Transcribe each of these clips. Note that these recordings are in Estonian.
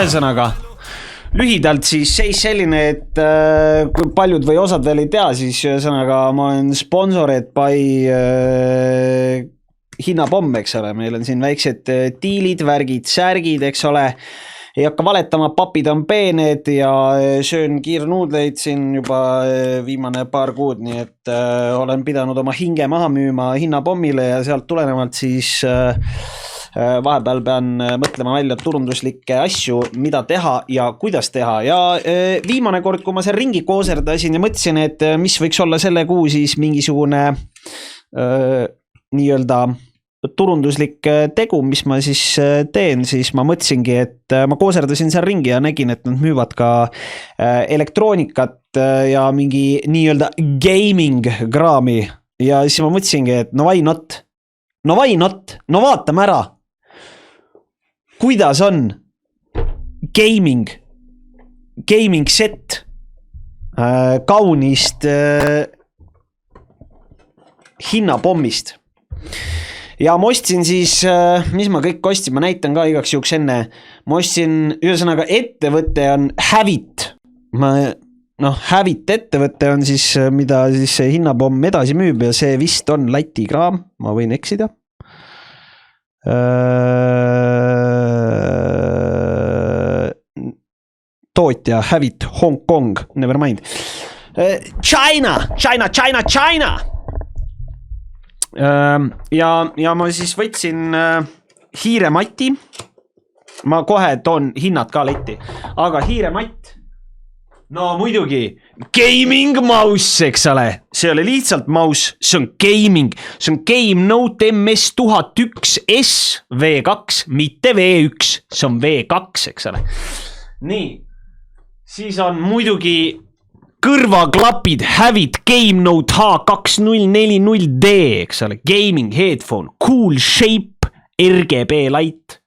ühesõnaga lühidalt siis seis selline, et kui paljud või osad veel ei tea, siis ühesõnaga ma olen sponsored by hinnapomm, eks ole, meil on siin väiksed diilid, värgid, särgid, eks ole, ei hakka valetama, papid on peened ja söön kiirnuudleid siin juba viimane paar kuud, nii et olen pidanud oma hinge maha müüma hinnapommile ja sealt tulenevalt siis vahepeal pean mõtlema välja turunduslikke asju, mida teha ja kuidas teha ja viimane kord, kui ma seal ringi kooserdasin ja mõtlesin, et mis võiks olla selle kuu siis mingisugune nii-öelda turunduslik tegu, mis ma siis teen, siis ma mõtlesingi, et ma kooserdasin seal ringi ja nägin, et nad müüvad ka elektroonikat ja mingi nii-öelda gaming kraami ja siis ma mõtlesingi, et no why not, no vaatame ära, kuidas on gaming set kaunist hinnapommist. Ja ma ostsin siis, mis ma kõik ostsin, ma näitan ka igaks juhuks enne. Ma ostsin, ühesõnaga ettevõte on Havit. Havit ettevõte on siis, mida siis see hinnapomm edasi müüb ja see vist on Läti kraam, ma võin eksida. Tootja Havit Hong Kong, never mind. China. Ja ma siis võtsin hiiremati. Ma kohe toon hinnad ka letti, aga hiirematt. No muidugi, gaming mouse, eks ole. See oli lihtsalt mouse, see on gaming. See on Game Note MS1001S V2, mitte V1. See on V2, eks ole. Nii, siis on muidugi kõrvaklapid Havit Game Note H2040D, eks ole. Gaming headphone, cool shape, RGB light,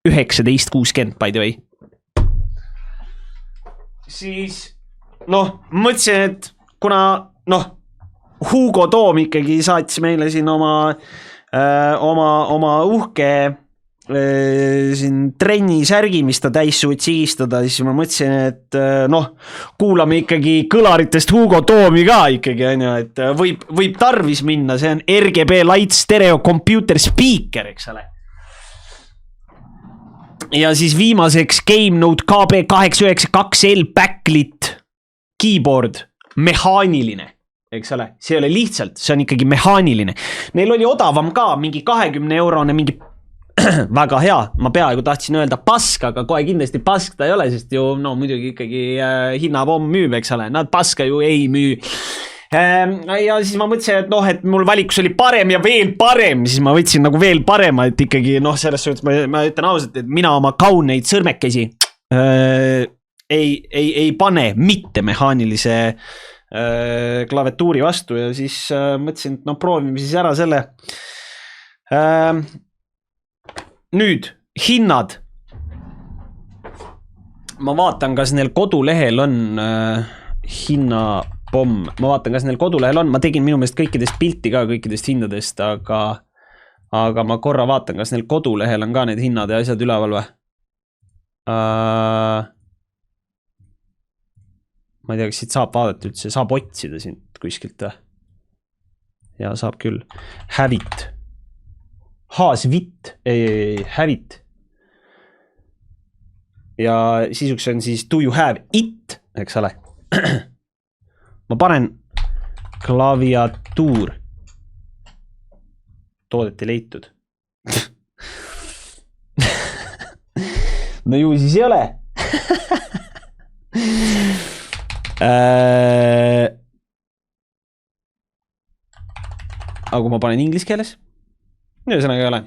1960 by the way. Siis, mõtlesin, et kuna, Hugo Toom ikkagi saatis meile siin oma uhke siin trenni särgi, mis ta täis suut sigistada, siis ma mõtlesin, et kuulame ikkagi kõlaritest Hugo Toomi ka ikkagi, et võib tarvis minna, see on RGB Light Stereo Computer Speaker, eks ole. Ja siis viimaseks Game Note KB892L backlit keyboard, mehaaniline, eks ole, see oli lihtsalt, see on ikkagi mehaaniline. Neil oli odavam ka, mingi 20 €, mingi väga hea, ma peaaegu tahtsin öelda pask, aga kohe kindlasti pask ta ei ole, sest ju, muidugi ikkagi hinnapomm müüb, eks ole, nad paska ju ei müü. Ja siis ma mõtlesin, et mul valikus oli parem ja veel parem, siis ma võtsin nagu veel parema, et ikkagi, selles suhtes ma ütlen ausalt, et mina oma kauneid sõrmekesi ei pane mitte mehaanilise klaviatuuri vastu ja siis mõtlesin, et proovime siis ära selle. Nüüd, hinnad. Ma vaatan, kas neil kodulehel on hinnapomm. Ma vaatan, kas neil kodulehel on. Ma tegin minu meelest kõikidest pilti ka kõikidest hindadest, aga ma korra vaatan, kas neil kodulehel on ka need hinnad ja asjad üleval või. Ma ei tea, kas siit saab vaadata üldse, saab otsida siin kuskilt või? Ja saab küll. Havit. Haasvit, ei, Havit. Ja sisuks on siis do you have it, eks ole. Ma panen klaviatuur. Toodet ei leitud. No ju siis ei ole. Aga kui ma panen inglis keeles? Ühesõnaga ei ole.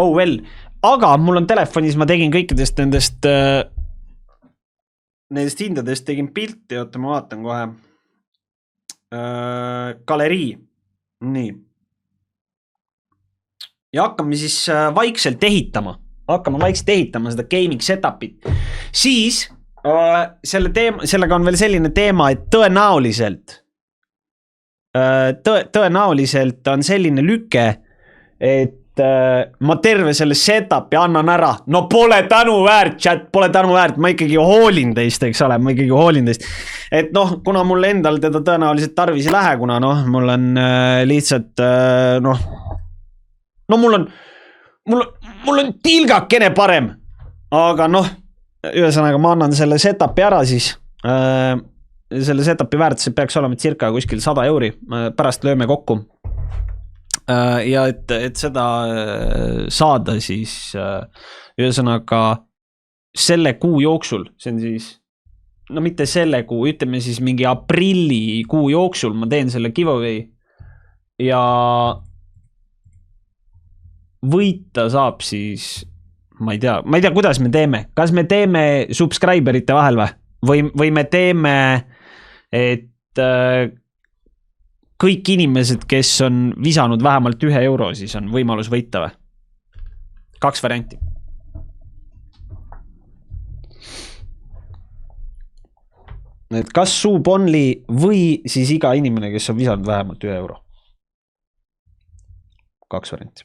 Oh well. Aga mul on telefonis, ma tegin kõikidest nendest hindadest tegin pilti, oota ma vaatan kohe. Galerii. Nii. Ja hakkame siis vaikselt ehitama. Hakkame vaikselt ehitama seda gaming setupit. Siis sellega on veel selline teema, et tõenäoliselt on selline lüke, et ma terve selle setup'i annan ära. No pole tänuväärt, chat, pole tänuväärt. Ma ikkagi hoolin teist, eks ole, ma ikkagi hoolin teist. Et noh, kuna mul endal teda tõenäoliselt tarvis ei lähe, kuna noh, mul on lihtsalt noh, mul on tilgakene parem. Aga noh, ühesõnaga ma annan selle setup'i ära siis. Selle setup'i väärtus peaks olema circa kuskil 100 euri. Pärast lööme kokku. Ja et seda saada siis ühesõnaga selle kuu jooksul, see on siis, no mitte selle kuu, ütleme siis mingi aprilli kuu jooksul ma teen selle giveaway ja võita saab siis ma ei tea, kuidas me teeme. Kas me teeme subscriberite vahel või me teeme, et kõik inimesed, kes on visanud vähemalt 1 euro, siis on võimalus võita või? 2 varianti. Et kas Soup Only või siis iga inimene, kes on visanud vähemalt 1 euro? 2 varianti.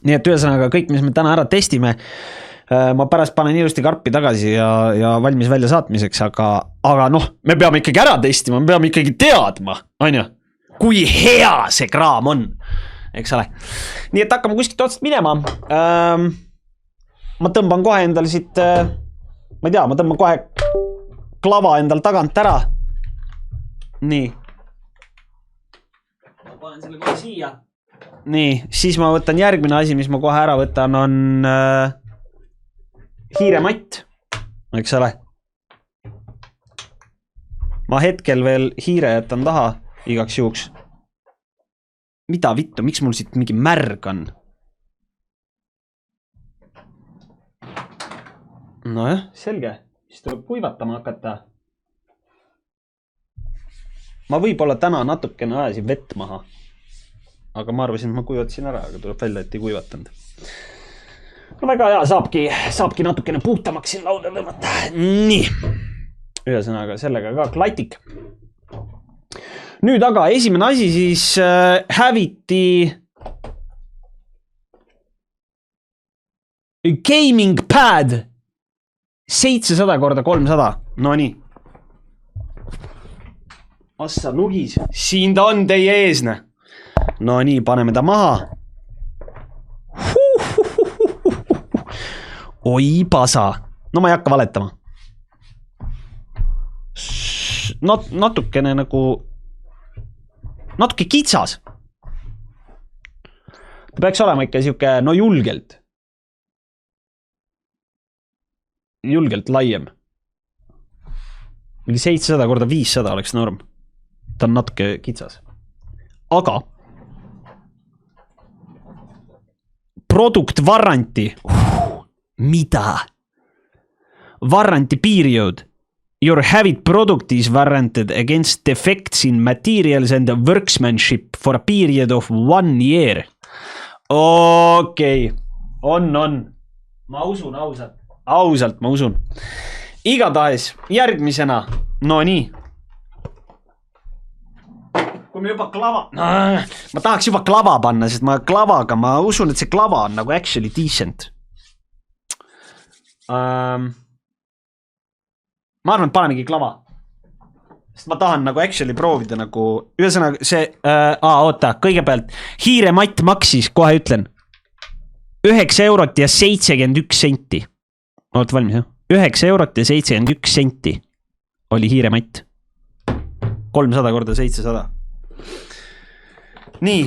Nii et ühesõnaga kõik, mis me täna ära testime, ma pärast panen ilusti karpi tagasi ja valmis välja saatmiseks, aga noh, me peame ikkagi ära testima, me peame ikkagi teadma, kui hea see kraam on, eks ole. Nii et hakkame kuskilt otsast minema. Ma tõmban kohe endal siit, ma ei tea, ma tõmban kohe klava endal tagant ära. Nii. Ma panen selle kohe siia. Nii, siis ma võtan järgmine asi, mis ma kohe ära võtan, on hiirematt, eks ole. Ma hetkel veel hiire jätan taha igaks juhuks. Mida vittu, miks mul siit mingi märg on? Nojah, selge. Siis tuleb kuivatama hakata. Ma võib-olla täna natukene ajasin vett maha. Aga ma arvasin, et ma kuivatasin ära, aga tuleb välja, et ei kuivatanud. No väga hea, saabki natukene puhtamaks siin lauda tõmmata. Nii. Ühesõnaga, sellega ka klatik. Nüüd aga esimene asi siis häviti gaming pad 700x300. No nii. Assa nugis. Siin ta on teie eesne. No nii, paneme ta maha. Oi pasa. No ma ei hakka valetama. Natukene nagu... Natuke kitsas. Ta peaks olema ikka siuke, no julgelt. Julgelt laiem. 700x500 oleks norm. Ta on natuke kitsas. Aga product warranty. Mida? Warranty period. Your Havit product is warranted against defects in materials and workmanship for a period of 1 year. Okei. On. Ma usun ausalt. Ausalt ma usun. Igatahes järgmisena. No nii. Kui me juba klava... ma tahaks juba klava panna, sest ma klavaga, ma usun, et see klava on nagu actually decent. Ma arvan, et panemegi klava. Sest ma tahan nagu actually proovida nagu... Ühesõnaga see... oota, kõigepealt. Hiirematt maksis, kohe ütlen. 9 eurot ja 71 senti. Oot valmis, jah? 9 eurot ja 71 senti oli hiirematt. 300x700. Nii,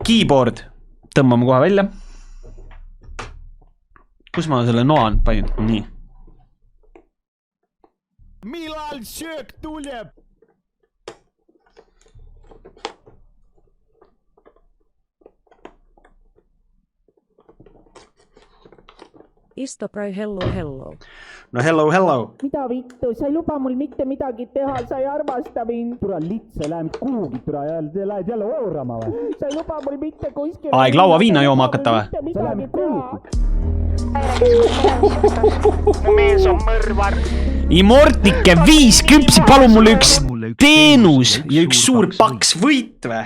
keyboard tõmbame kohe välja. Kus ma selle noan panin? Nii. Millal söök tuleb? Istoprai, hello. No hello. Mida vittu, sa ei luba mul mitte midagi teha, sa ei armasta mind. Tule litse, lähed kuhugi, lähed jälle oorama või? Sa ei luba mul mitte kuskil. Aeg laua viina jooma hakata või? Sa lähed kuhugi. Mees on mõrvar. Immortike 5 küpsi, palun mulle üks teenus ja üks suur paks võit või?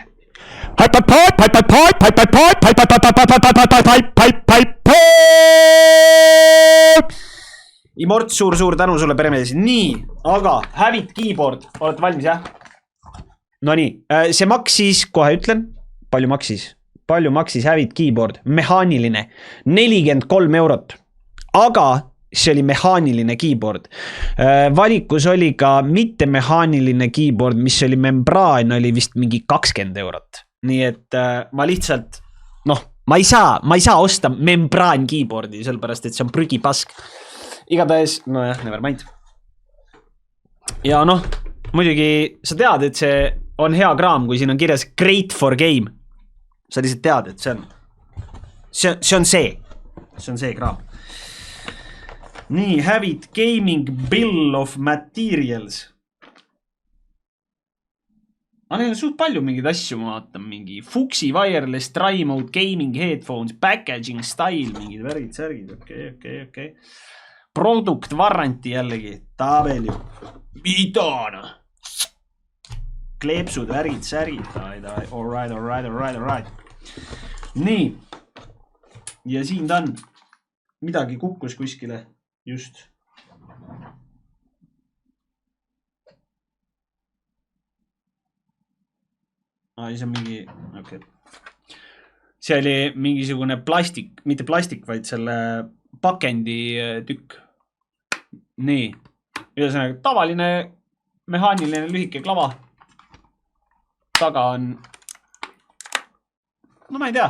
Imort, suur tänu sulle peremees. Nii, aga Havit keyboard, olete valmis jah? No nii, see maksis, kohe ütlen, palju maksis Havit keyboard, mehaaniline, 43 €. Aga see oli mehaaniline keyboard. Valikus oli ka mitte mehaaniline keyboard, mis oli membraan, oli vist mingi 20 €. Nii et ma lihtsalt, ma ei saa osta membraan keyboardi, sellepärast et see on prügipask. Igatahes, nojah, never mind. Ja muidugi sa tead, et see on hea kraam, kui siin on kirjas great for game. Sa lihtsalt tead, et see on see kraam. Nii, Havit Gaming Bill of Materials. Neil on suht palju mingeid asju, ma vaatan, mingi Fuxi Wireless Tri-Mode Gaming Headphones, Packaging Style, mingid värgid, särgid, okei. Product warranty jällegi, tabeli, midana. Kleepsud, värgid, särgid, alright. Nii, ja siin ta on, midagi kukkus kuskile. Just. See on mingi, okei. See oli mingisugune plastik, mitte plastik, vaid selle pakendi tükk. Nii. Ühesõnaga, tavaline mehaaniline lühike klava. Taga on, ma ei tea,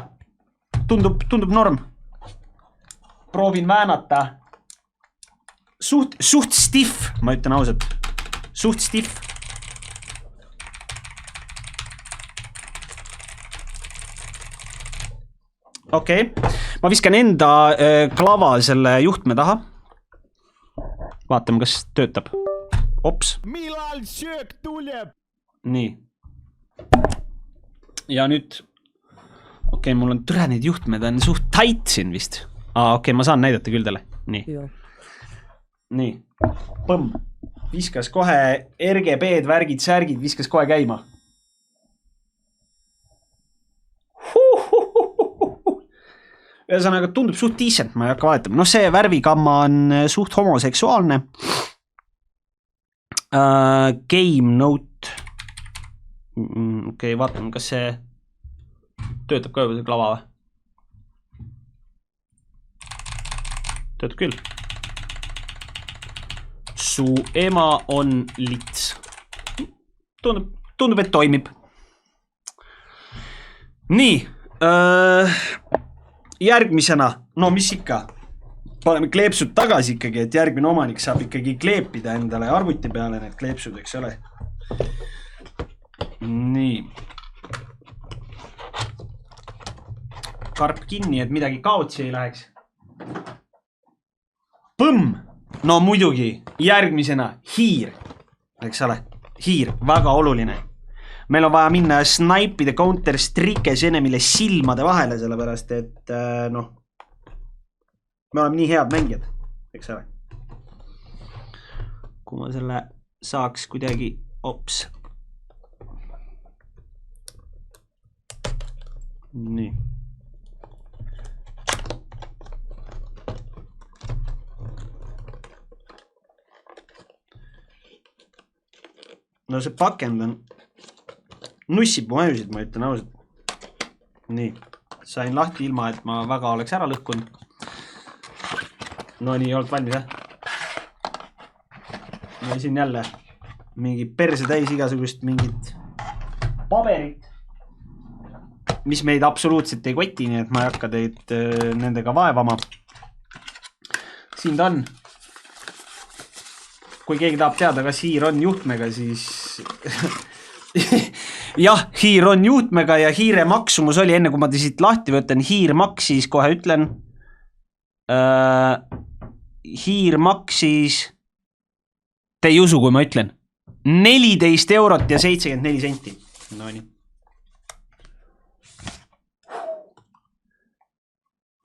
tundub norm. Proovin väänata. Suht stiff, ma ütlen ausalt. Suht stiff. Okei. Ma viskan enda klava selle juhtme taha. Vaatame, kas töötab. Ops. Millal söök tuleb? Nii. Ja nüüd. Okei, mul on türa neid juhtmed on suht tight siin vist. Okei, ma saan näidata küll talle. Nii. Joo. Nii, põmm, viskas kohe RGB-d, värgid, särgid, viskas kohe käima. Ühesõnaga, tundub suht decent, ma ei hakka vahetama. See värvikamma on suht homoseksuaalne. Game Note. Okei, vaatame, kas see töötab ka juba see klava või? Töötab küll. Su ema on lits. Tundub, et toimib. Nii. Järgmisena. No mis ikka? Paneme kleepsud tagasi ikkagi, et järgmine omanik saab ikkagi kleepida endale arvuti peale need kleepsud, eks ole. Nii. Karp kinni, et midagi kaotsi ei läheks. Põmm! No muidugi, järgmisena hiir, eks ole, hiir, väga oluline. Meil on vaja minna snaipide Counter-Strike'is enemile silmade vahele, sellepärast, et me oleme nii head mängijad, eks ole. Kui ma selle saaks kuidagi, ops. Nii. No see pakend on nussib mu ajusid, ma ütlen ausalt. Nii, sain lahti ilma, et ma väga oleks ära lõhkunud. No nii, oled valmis, jah? Ja siin jälle mingi perse täis igasugust mingit paberit, mis meid absoluutselt ei koti, nii et ma ei hakka teid nendega vaevama. Siin ta on. Kui keegi tahab teada, kas hiir on juhtmega, siis jah, hiir on juhtmega ja hiire maksumus oli, enne kui ma siit lahti võtan, hiir maksis, kohe ütlen, hiir maksis, te ei usu, kui ma ütlen, 14 € ja 74 senti. No nii.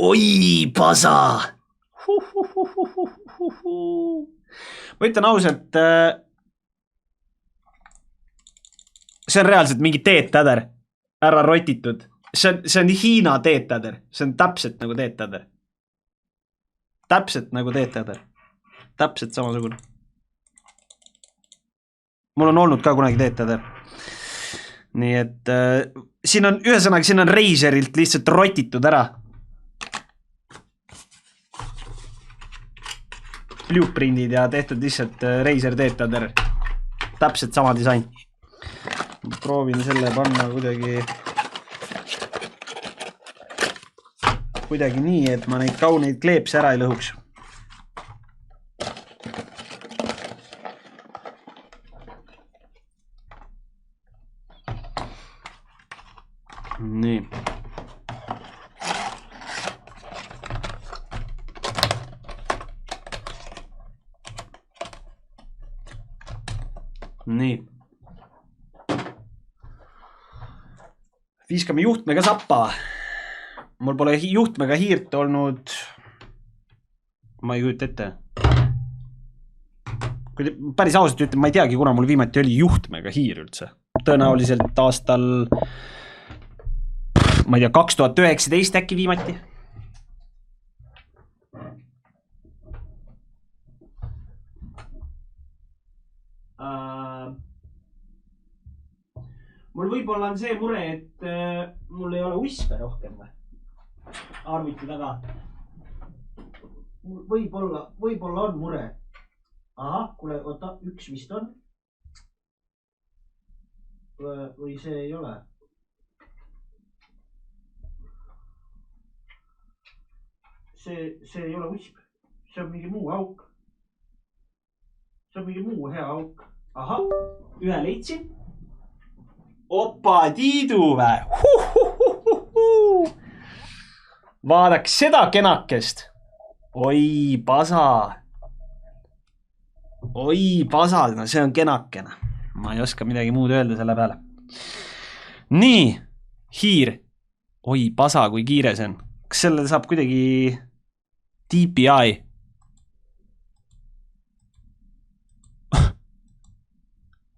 Oi, pasa! Ma ütlen ausalt, see on reaalselt mingi teettäder. ära rotitud. See on Hiina teetäder. See on täpselt nagu teetäder. Täpselt nagu teetäder. Täpselt samasugune. Mul on olnud ka kunagi teetäder. Nii et siin on, ühesõnaga, siin on Razerilt lihtsalt rotitud ära. Blueprintid ja tehtud lihtsalt Razer teetäder. Täpselt sama disain. Proovin selle panna kuidagi nii, et ma neid kauneid kleepse ära ei lõhuks. Nii. Nii. Viiskame juhtmega sappa. Mul pole juhtmega hiirt olnud. Ma ei kujuta ette. Kui päris ausalt ütlen, ma ei teagi, kuna mul viimati oli juhtmega hiir üldse. Tõenäoliselt aastal, ma ei tea, 2019 äkki viimati. Mul võib-olla on see mure, et mul ei ole uspe rohkem arvuti taga. Võib-olla on mure. Aha, kuule, oota, üks vist on. Või see ei ole. See ei ole usp. See on mingi muu auk. See on mingi muu hea auk. Aha, ühe leidsin. Opa, tiidu vä. Vaadaks seda kenakest. Oi, pasa. Oi, pasa. No see on kenakene. Ma ei oska midagi muud öelda selle peale. Nii, hiir. Oi, pasa, kui kiire see on. Kas selle saab kuidagi DPI?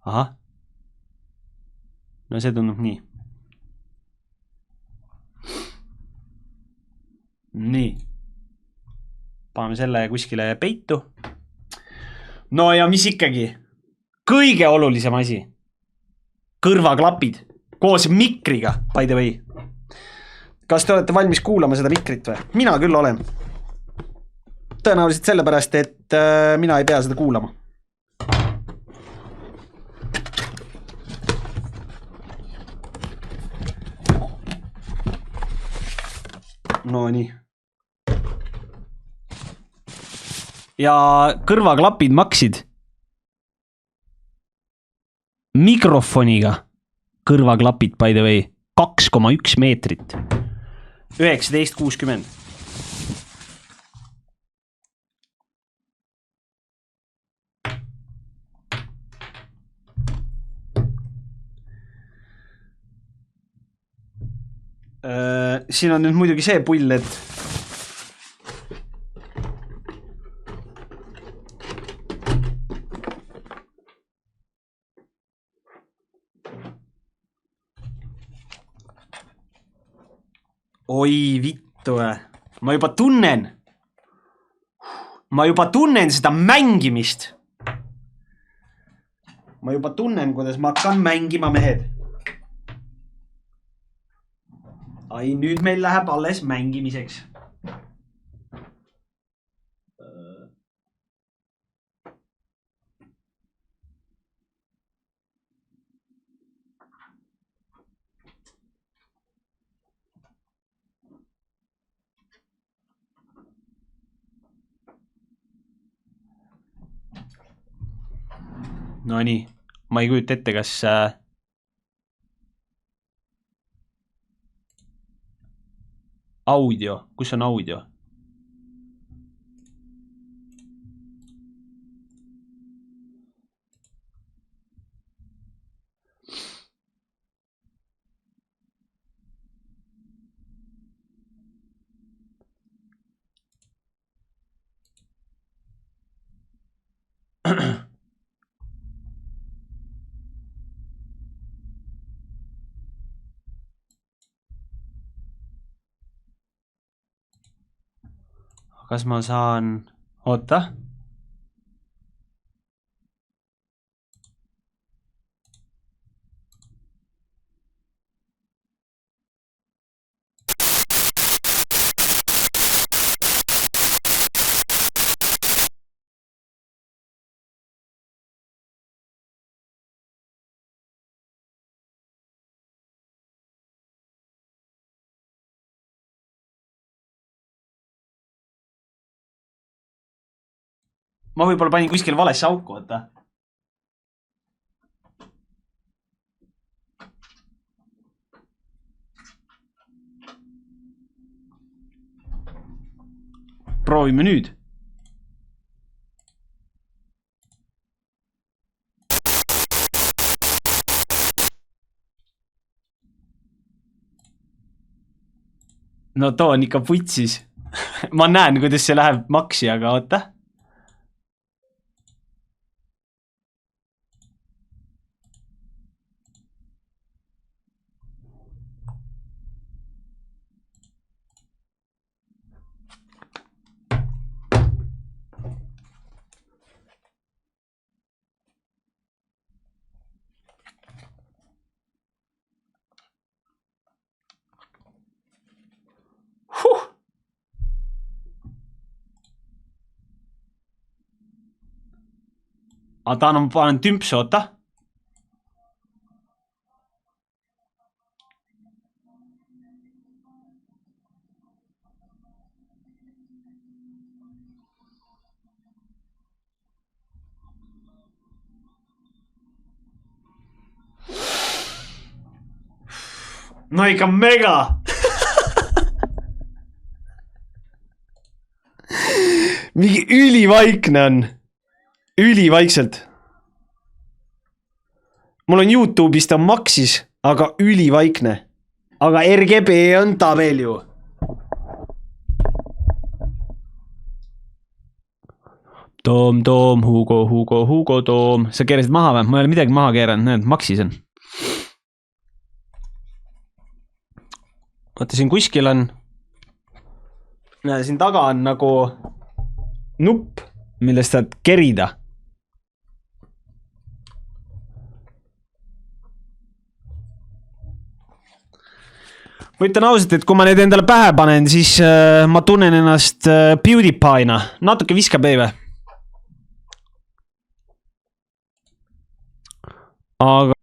Ahah. No see tundub nii. Nii. Paneme selle kuskile peitu. No ja mis ikkagi? Kõige olulisem asi. Kõrvaklapid. Koos mikriga, by the way. Kas te olete valmis kuulama seda mikrit või? Mina küll olen. Tõenäoliselt sellepärast, et mina ei pea seda kuulama. No nii. Ja kõrvaklapid maksid mikrofoniga kõrvaklapid, by the way, 2,1 meetrit. 19,60. Siin on nüüd muidugi see pull, et oi vittu, ma juba tunnen seda mängimist. Ma juba tunnen, kuidas ma hakkan mängima, mehed. Ai, nüüd meil läheb alles mängimiseks. No nii, ma ei kujuta ette, kas audio, kus on audio? kas ma saan... Oota. Ma võib-olla panin kuskil valesse auku, oota. Proovime nüüd. No too on ikka putsis. Ma näen, kuidas see läheb maksi, aga oota. Aga ma panen tümpsu, oota. No ikka mega! Mingi ülivaikne on. Ülivaikselt. Mul on YouTube'is ta maksis, aga ülivaikne. Aga RGB on tabel ju. Toom, toom, Hugo, Hugo, Hugo, toom. Sa keerasid maha või? Ma ei ole midagi maha keeranud. Näed, maksis on. Vaata, siin kuskil on... Näe, siin taga on nagu nupp, millest saad kerida. Ma ütlen ausalt, et kui ma need endale pähe panen, siis ma tunnen ennast PewDiePie'na. Natuke viskab eeve. Aga...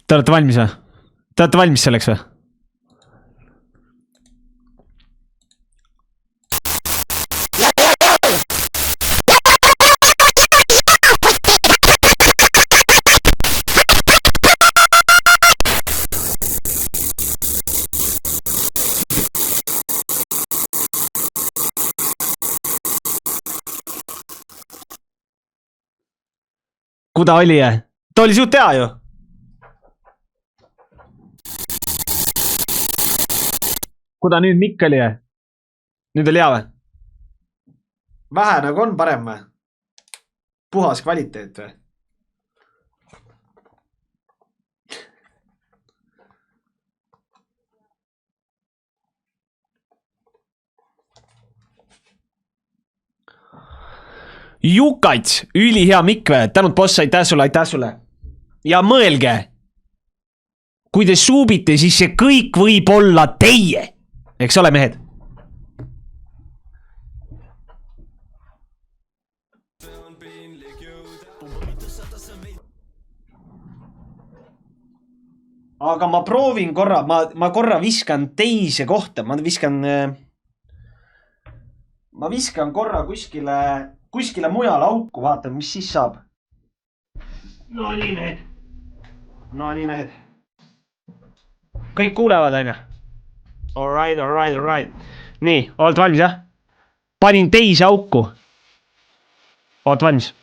Te olete valmis või? Te olete valmis selleks või? Kuda oli jah? Ta oli suht hea ju. Kuda nüüd mikk oli jah? Nüüd oli hea või? Vähe nagu on parem või? Puhas kvaliteet või? Jukats, ülihea mikk või? Tänud boss, aitäh sulle. Ja mõelge, kui te suubite, siis see kõik võib olla teie. Eks ole, mehed? Aga ma proovin korra, ma korra viskan teise kohta, ma viskan korra kuskile mujal auku, vaatan, mis siis saab. No nii need. Kõik kuulevad, aine? Alright. Nii, oled valmis, jah? Panin teise auku. Oled valmis?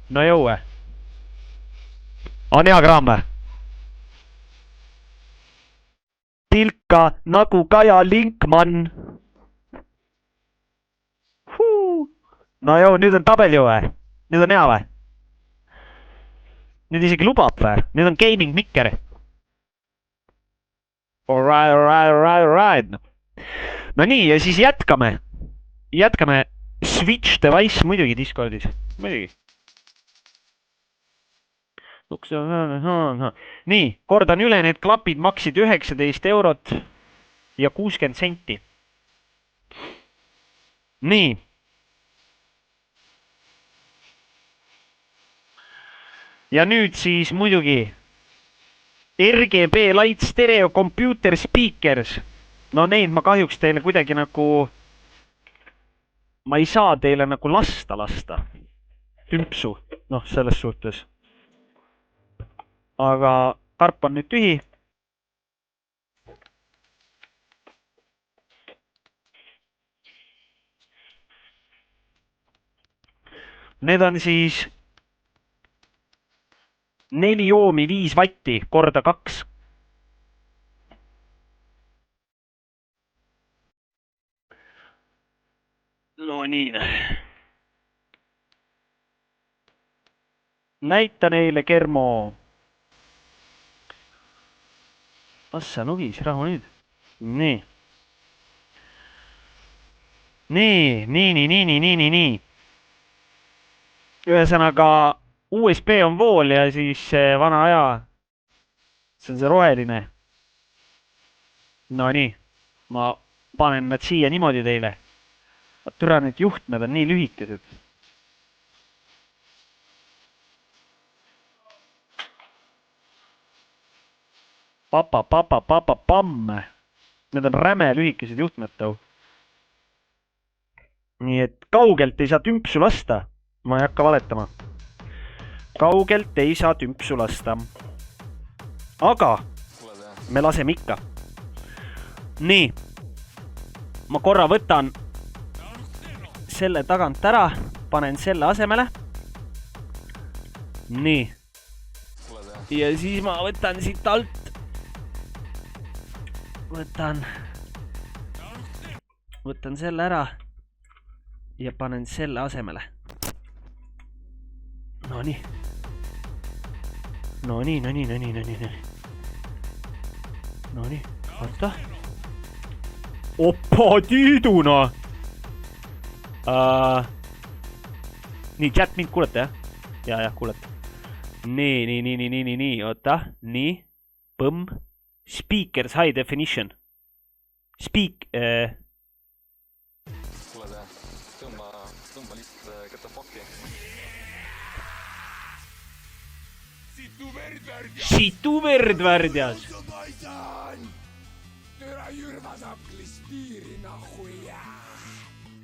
No jõue. On hea kraam või? Tilka nagu Kaja Linkmann. no joo, nüüd on tabel ju või? Nüüd on hea või? Nüüd isegi lubab või? Nüüd on gaming mikker. Alright. No nii, ja siis jätkame. Jätkame Switch device muidugi Discordis. Muidugi. Nii, kordan üle, need klapid maksid 19 eurot ja 60 senti. Nii. Ja nüüd siis muidugi RGB Light Stereo Computer Speakers. No neid ma kahjuks teile kuidagi nagu... Ma ei saa teile nagu lasta. Tümpsu. Noh, selles suhtes. Aga karp on nüüd tühi. Need on siis 4 oomi 5 vatti korda 2. No nii. Näita neile, Kermo. Passa nugis, rahu nüüd. Nii. Nii. Ühesõnaga USB on vool ja siis vana aja. See on see roheline. No nii. Ma panen nad siia niimoodi teile. Türa, need juhtmed on nii lühikesed. Pamm. Need on räme lühikesed juhtmed tõu. Nii et kaugelt ei saa tümpsu lasta. Ma ei hakka valetama. Kaugelt ei saa tümpsu lasta. Aga me laseme ikka. Nii. Ma korra võtan selle tagant ära. Panen selle asemele. Nii. Ja siis ma võtan siit alt. Võtan selle ära. Ja panen selle asemele. No nii. Oota. Oppa tiiduna. Nii, chat mind kuulete, jah? Ja, kuulete. Nii, oota. Nii, põmm. Speakers high definition. Tõmba lihtsalt ketapokki. Situ verd värdjas. Türa Jürma saklis piiri nahuja.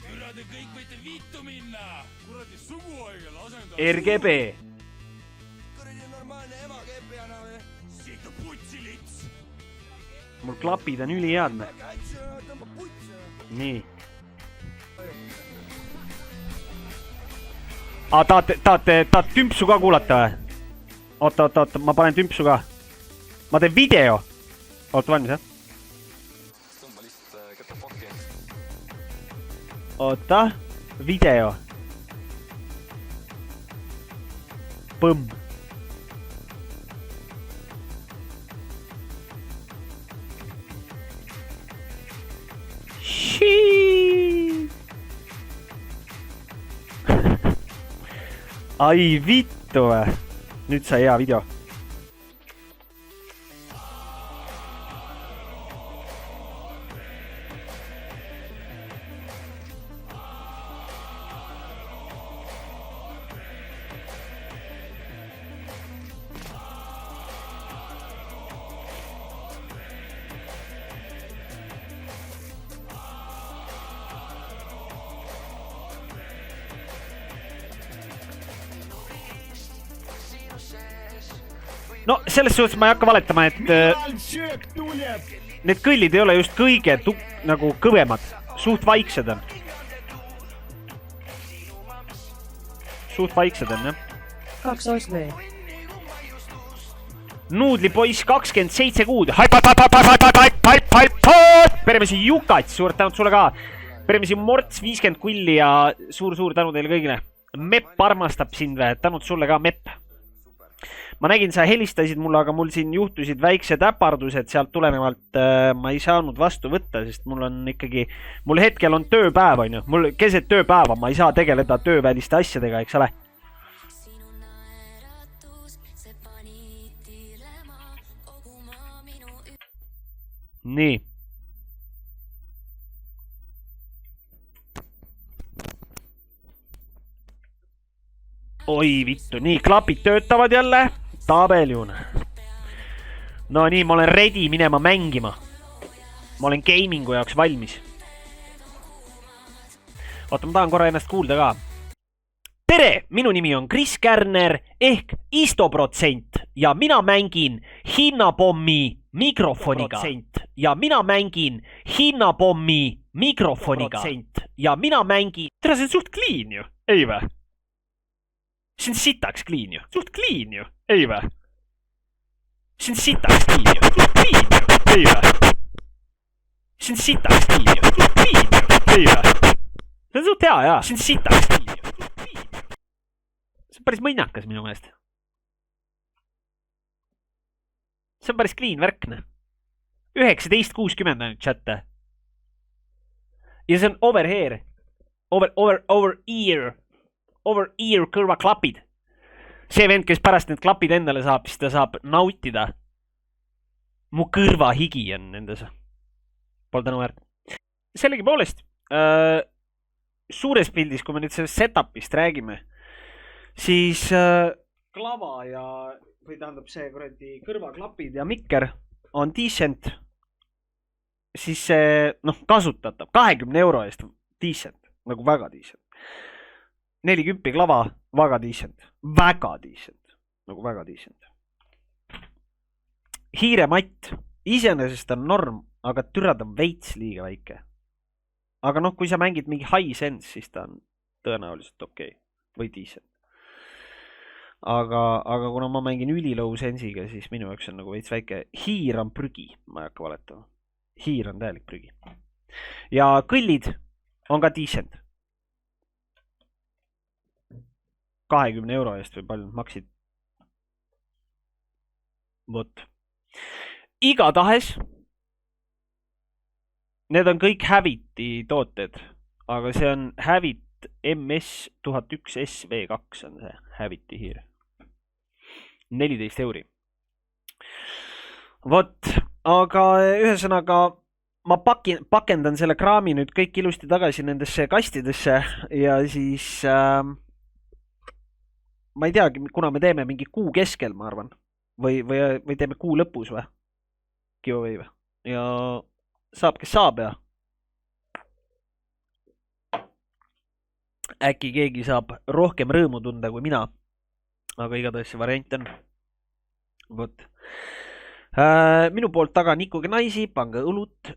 Türa te kõik võite vittu minna. Kuradi suguaigel asendab. RGB. Kuradi normaalne emakepiana või? Situ putsilits. Mul klapid on ülihead. Nii. Tahate tümpsu ka kuulata või? Oota, ma panen tümpsu ka. Ma teen video. Oota, valmis, jah? Tõmba lihtsalt ketapokki. Oota, video. Põmm. Ai vittu või? Nüüd sai hea video. No selles suhtes ma ei hakka valetama, et need kõllid ei ole just kõige nagu kõvemad. Suht vaiksed on. Jah. 2 OSV. Nuudlipoiss 27 kuud. Peremesi Jukat, suurt tänud sulle ka. Permisi Morts 50 kulli ja suur-suur tänu teile kõigile. Mepp armastab sind või, tänud sulle ka, Mepp. Ma nägin, sa helistasid mulle, aga mul siin juhtusid väiksed äpardused, sealt tulenevalt ma ei saanud vastu võtta, sest mul on ikkagi, mul hetkel on tööpäev, on ju, mul keset tööpäeva, ma ei saa tegeleda tööväliste asjadega, eks ole. Nii. Oi vittu, nii, klapid töötavad jälle. Tabeljun. No nii, ma olen ready minema mängima. Ma olen gamingu jaoks valmis. Oota, ma tahan korra ennast kuulda ka. Tere, minu nimi on Kris Kärner ehk Istoprotsent ja mina mängin hinnapommi mikrofoniga. Ja mina mängin hinnapommi mikrofoniga. Ja mina mängin... Tere, see on suht clean ju, ei vä? See on sitaks clean ju, suht clean ju, ei vä? See on sitaks clean ju, suht clean ju, ei vä? See on sitaks clean ju, suht clean ju, ei vä? See on suht hea, jaa. See on sitaks clean ju, suht clean ju. See on päris mõinakas minu meelest. See on päris clean värkne. 19.60 on chatte. Ja see on over here. Over ear kõrvaklapid. See vend, kes pärast need klapid endale saab, siis ta saab nautida. Mu kõrvahigi on nendes. Pole tänu väärt. Sellegi poolest, suures pildis, kui me nüüd sellest setupist räägime, siis klava ja, või tähendab see kuradi kõrvaklapid ja mikker on decent. Siis see, kasutatav 20 euro eest decent, nagu väga decent. 40 klava, väga decent, nagu väga decent. Hiirematt, iseenesest on norm, aga türad on veits liiga väike. Aga kui sa mängid mingi high sense, siis ta on tõenäoliselt okei või decent. Aga kuna ma mängin ülilow sensiga, siis minu jaoks on nagu veits väike. Hiir on prügi, ma ei hakka valetama. Hiir on täielik prügi. Ja kõllid on ka decent. 20 euro eest või palju maksid. Vot. Igatahes. Need on kõik Haviti tooted. Aga see on Havit MS1001 SV2 on see Haviti hiir. 14 euri. Vot. Aga ühesõnaga ma pakendan selle kraami nüüd kõik ilusti tagasi nendesse kastidesse ja siis... ma ei teagi, kuna me teeme mingi kuu keskel, ma arvan. Või teeme kuu lõpus või? Giveaway või? Ja saab, kes saab ja äkki keegi saab rohkem rõõmu tunda kui mina. Aga igatahes see variant on. Vot. Minu poolt taga Nikuga naisi, pange õlut.